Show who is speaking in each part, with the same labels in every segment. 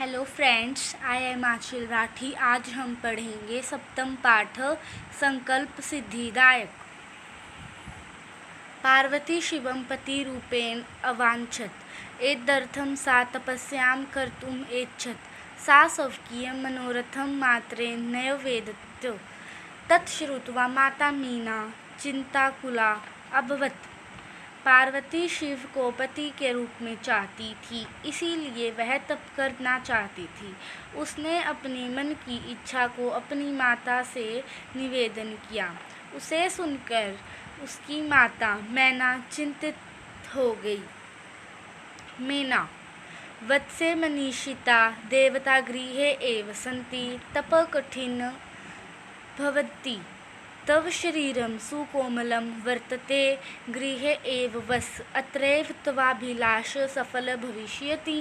Speaker 1: Hello friends, I am आंचल राठी। आज हम पढ़ेंगे सप्तम पाठ संकल्प सिद्धिदायक। पार्वती शिवं पति रूपेण अवांछत एतदर्थं सा तपस्यां कर्तुम् ऐच्छत्। सा स्वकीयं मनोरथं मात्रेण नैव वेदत। तत् श्रुत्वा माता मीना चिंताकुला अभवत्। पार्वती शिव को पति के रूप में चाहती थी, इसीलिए वह तप करना चाहती थी। उसने अपनी मन की इच्छा को अपनी माता से निवेदन किया। उसे सुनकर उसकी माता मैना चिंतित हो गई। मैना वत्से मनीषिता देवता गृहे एव सन्ति तप कठिन भवति। तव शरीरं सुकोमलं वर्तते गृहे एव वस, अत्रैव तवाभिलाष सफल भविष्यति।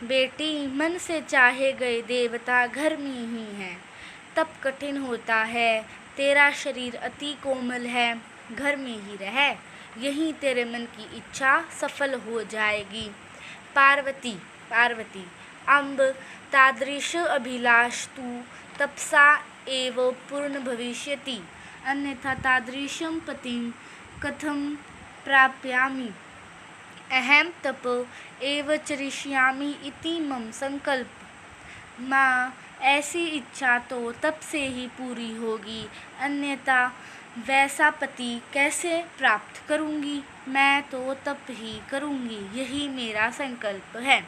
Speaker 1: बेटी, मन से चाहे गए देवता घर में ही हैं। तप कठिन होता है, तेरा शरीर अति कोमल है, घर में ही रह, यहीं तेरे मन की इच्छा सफल हो जाएगी। पार्वती अम्ब तादृश अभिलाष तु तपसा एव पूर्ण भविष्यति, अन्यथा तादृशं पतिं कथं प्राप्यामि। अहं तप एव चरिष्यामि इति मम संकल्प। माँ, ऐसी इच्छा तो तप से ही पूरी होगी, अन्यथा वैसा पति कैसे प्राप्त करूँगी। मैं तो तप ही करूँगी, यही मेरा संकल्प है।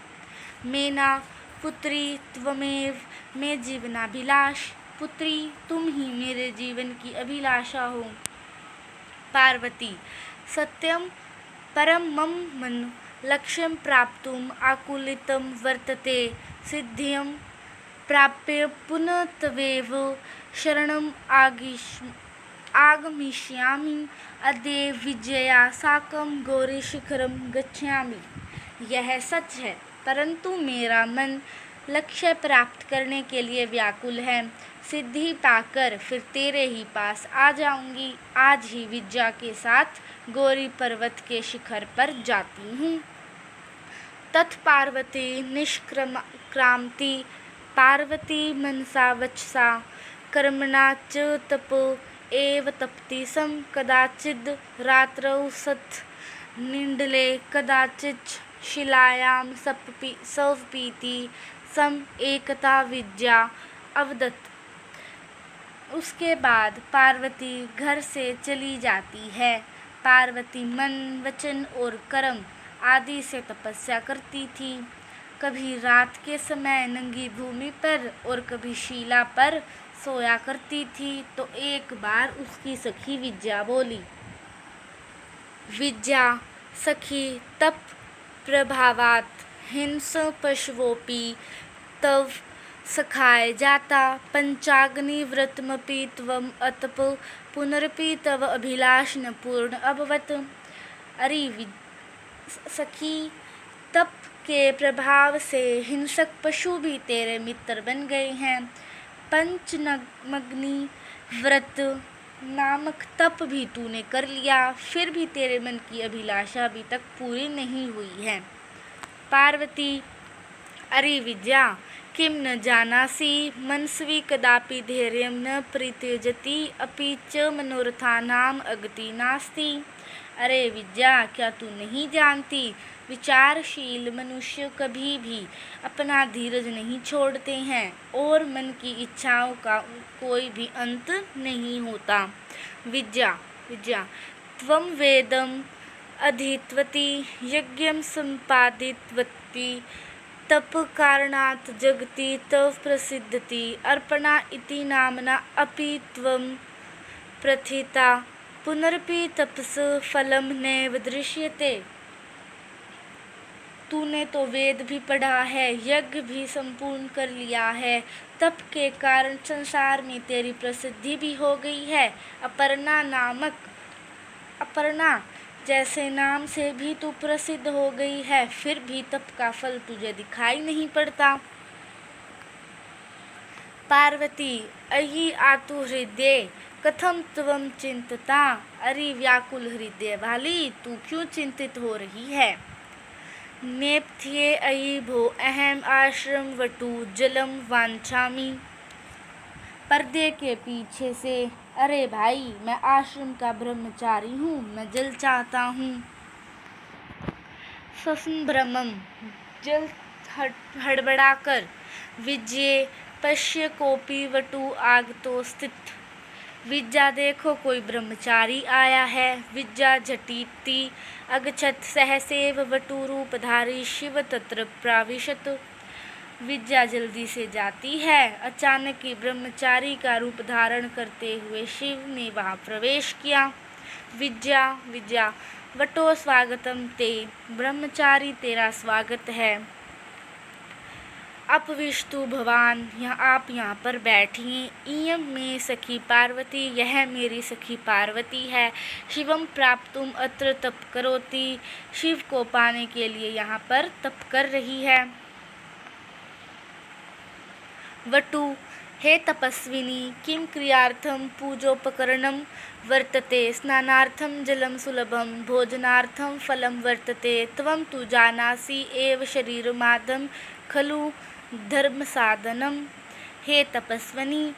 Speaker 1: मैना पुत्री त्वमेव मे जीवनाभिलाष। पुत्री, तुम ही मेरे जीवन की अभिलाषा हो। पार्वती सत्यम परम मम मन लक्ष्यं प्राप्तुम् आकुलितं वर्तते। सिद्धिं प्राप्य पुनः तवेव शरणम् आगमिष्यामि। अद्य विजया साकं गौरीशिखरं गच्छामि। यह सच है, परंतु मेरा मन लक्ष्य प्राप्त करने के लिए व्याकुल है। सिद्धि पाकर फिर तेरे ही पास आ जाऊंगी। आज ही विद्या के साथ गौरी पर्वत के शिखर पर जाती हूँ। तत्पार्वती निष्क्रांति। पार्वती मनसा वचसा कर्मणा च तपो एव तपति सम। कदाचिद् रात्रौ सत् निंडले कदाचित् शिलायां स्वपीति सम एकता विद्या अवदत्। उसके बाद पार्वती घर से चली जाती है। पार्वती मन, वचन और कर्म आदि से तपस्या करती थी। कभी रात के समय नंगी भूमि पर और कभी शिला पर सोया करती थी। तो एक बार उसकी सखी विद्या बोली, विद्या सखी, तप प्रभावात् हिंस पशवोपि तव सखाय जाता। पंचाग्नि व्रतमपि त्वम् अतप पुनरपि तव अभिलाष न पूर्ण अभवत्। अरे सखी, तप के प्रभाव से हिंसक पशु भी तेरे मित्र बन गए हैं। पंचमग्नि व्रत नामक तप भी तूने कर लिया, फिर भी तेरे मन की अभिलाषा अभी तक पूरी नहीं हुई है। पार्वती अरे विद्या, किम न जानासि मनस्वी कदापि धैर्यं न परित्यजति अपि च मनोरथानां अगति नास्ति। अरे विद्या, क्या तू नहीं जानती, विचारशील मनुष्य कभी भी अपना धीरज नहीं छोड़ते हैं और मन की इच्छाओं का कोई भी अंत नहीं होता। विद्या त्वं वेदम् अधीतवती, यज्ञं सम्पादितवती, तप कारणात् जगति तव प्रसिद्धति। अर्पणा इति नाम्ना अपि त्वं प्रथिता, पुनरपि तपस फलं नैव दृश्यते। तूने तो वेद भी पढ़ा है, यज्ञ भी संपूर्ण कर लिया है, तप के कारण संसार में तेरी प्रसिद्धि भी हो गई है। अपर्णा जैसे नाम से भी तू प्रसिद्ध हो गई है, फिर भी तप का फल तुझे दिखाई नहीं पड़ता। पार्वती अयि आतु हृदय कथम त्वं चिंतता। अरे व्याकुल हृदय वाली, तू क्यों चिंतित हो रही है। नेपथ्ये अयि भो अहम आश्रम वटु जलम वांछामि। पर्दे के पीछे से, अरे भाई, मैं आश्रम का ब्रह्मचारी हूँ, मैं जल चाहता हूँ। ससंभ्रमं, जल हड़बड़ाकर। विजये पश्य कोपी वटु आगतो स्थित। विद्या, देखो कोई ब्रह्मचारी आया है। विद्या झटिति अगच्छत सहसेव वटु रूपधारी शिव तत्र प्राविशत। विद्या जल्दी से जाती है। अचानक ही ब्रह्मचारी का रूप धारण करते हुए शिव ने वहां प्रवेश किया। विद्या, विद्या, वटो स्वागतम ते, ब्रह्मचारी तेरा स्वागत है। अपविष्टु भवान, आप यहाँ पर बैठिए। इयं में सखी पार्वती, यह मेरी सखी पार्वती है। शिवम प्राप्तुम अत्र तप करोति, शिव को पाने के लिए यहाँ पर तप कर रही है। वटु, हे तपस्विनी, किं क्रियार्थं पूजोपकरणं वर्तते। स्नानार्थं जलं सुलभं, भोजनार्थं फलं वर्तते। त्वं तु जानासि एव शरीरमाद्यं खलु धर्मसाधनम। हे तपस्विनी,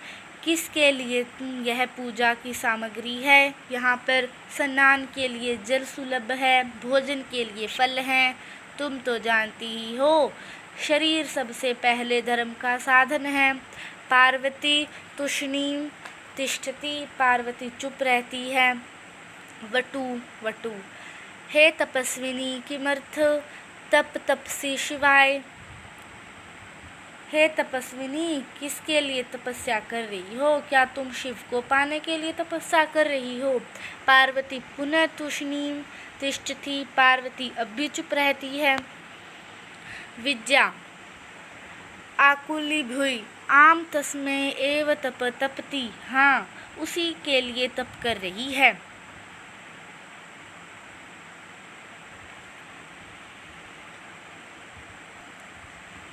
Speaker 1: किसके लिए यह पूजा की सामग्री है। यहाँ पर स्नान के लिए जल सुलभ है, भोजन के लिए फल हैं। तुम तो जानती ही हो, शरीर सबसे पहले धर्म का साधन है। पार्वती तुष्णीं तिष्ठति, पार्वती चुप रहती है। वटु, वटु, हे तपस्विनी, किमर्थ तपसि शिवाय। हे तपस्विनी, किसके लिए तपस्या कर रही हो। क्या तुम शिव को पाने के लिए तपस्या कर रही हो। पार्वती पुनः तुष्णीं तिष्ठति, पार्वती अब भी चुप रहती है। विद्या, आकुली भुई आम तस्मै एव तपति, हाँ, उसी के लिए तप कर रही है।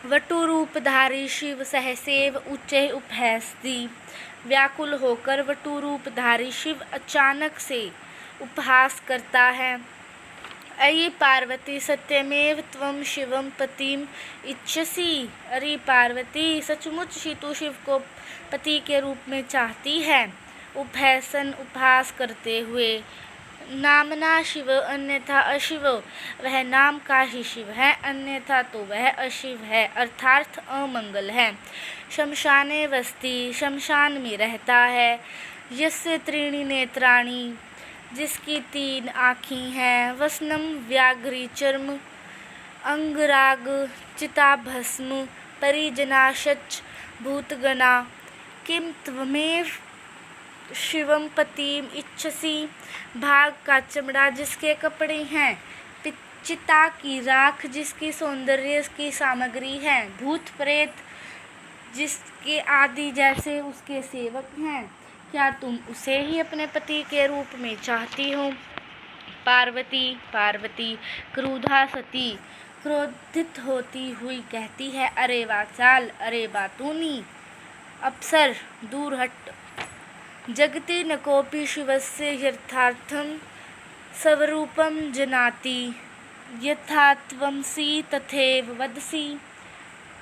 Speaker 1: वटु रूपधारी शिव सहसेव उच्चैः उपहसति। व्याकुल होकर वटु रूपधारी शिव अचानक से उपहास करता है। अयि पार्वती, सत्यमेव त्वं शिवं पतिम इच्छसि। अरे पार्वती, सचमुच ही तू शिव को पति के रूप में चाहती है। उपहसन, उपहास करते हुए। नामना शिव अन्यथा अशिव, वह नाम का ही शिव है, अन्यथा तो वह अशिव है, अर्थात अमंगल है। शमशाने वसति, शमशान में रहता है। यस्य त्रीणि नेत्राणि, जिसकी 3 आँखें हैं। वसनम व्याघ्री चर्म, अंगराग चिताभस्म, परिजनाशच भूतगणा। किम त्वमेव शिवम पतिम इच्छसि, भाग का चमड़ा जिसके कपड़े हैं। चिता की राख जिसकी सौंदर्य की सामग्री है। भूत प्रेत जिसके आदि जैसे उसके सेवक हैं। क्या तुम उसे ही अपने पति के रूप में चाहती हो। पार्वती, पार्वती क्रोधा सती, क्रोधित होती हुई कहती है, अरे वाचाल, अरे बातूनी, अप्सर दूर हट। जगति न कोपि शिवस्य यथार्थं स्वरूपं जानाति, यथा त्वमसि तथैव वदसि।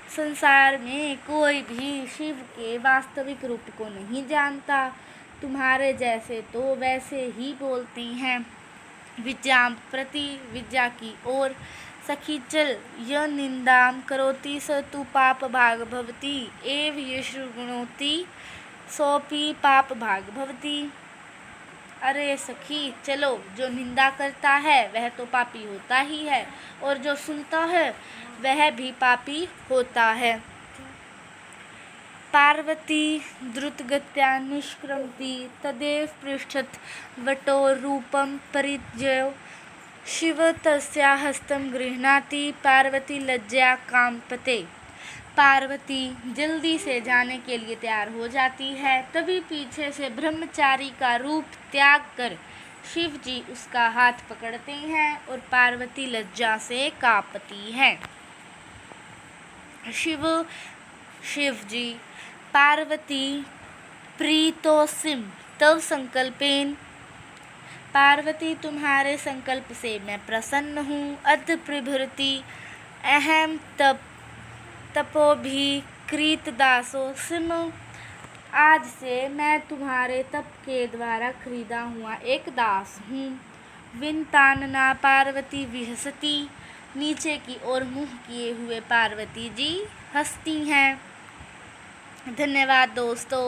Speaker 1: संसार में कोई भी शिव के वास्तविक रूप को नहीं जानता, तुम्हारे जैसे तो वैसे ही बोलते हैं। विद्यां प्रति, विद्या की ओर। सखी चल, य निंदां करोति स तु पाप भाग भवति, एव ये शृणोति सोपी पाप भाग भवति। अरे सखी चलो, जो निंदा करता है वह तो पापी होता ही है, और जो सुनता है वह भी पापी होता है। पार्वती द्रुतगत्या निष्क्रमति, तदेव पृच्छत वटो रूपं परित्यज्य। शिव तस्या हस्तं गृह्णाति, पार्वती लज्जया कांपते। पार्वती जल्दी से जाने के लिए तैयार हो जाती है। तभी पीछे से ब्रह्मचारी का रूप त्याग कर शिव जी उसका हाथ पकड़ते हैं और पार्वती लज्जा से कांपती है। शिव जी, पार्वती प्रीतोसिम तव संकल्पेन। पार्वती तुम्हारे संकल्प से मैं प्रसन्न हूँ। अद्य प्रभृति अहम तपोभि कृतदासो सिम। आज से मैं तुम्हारे तप के द्वारा खरीदा हुआ एक दास हूँ। विनतानना पार्वती विहसती। नीचे की ओर मुंह किए हुए पार्वती जी हंसती हैं। धन्यवाद दोस्तों।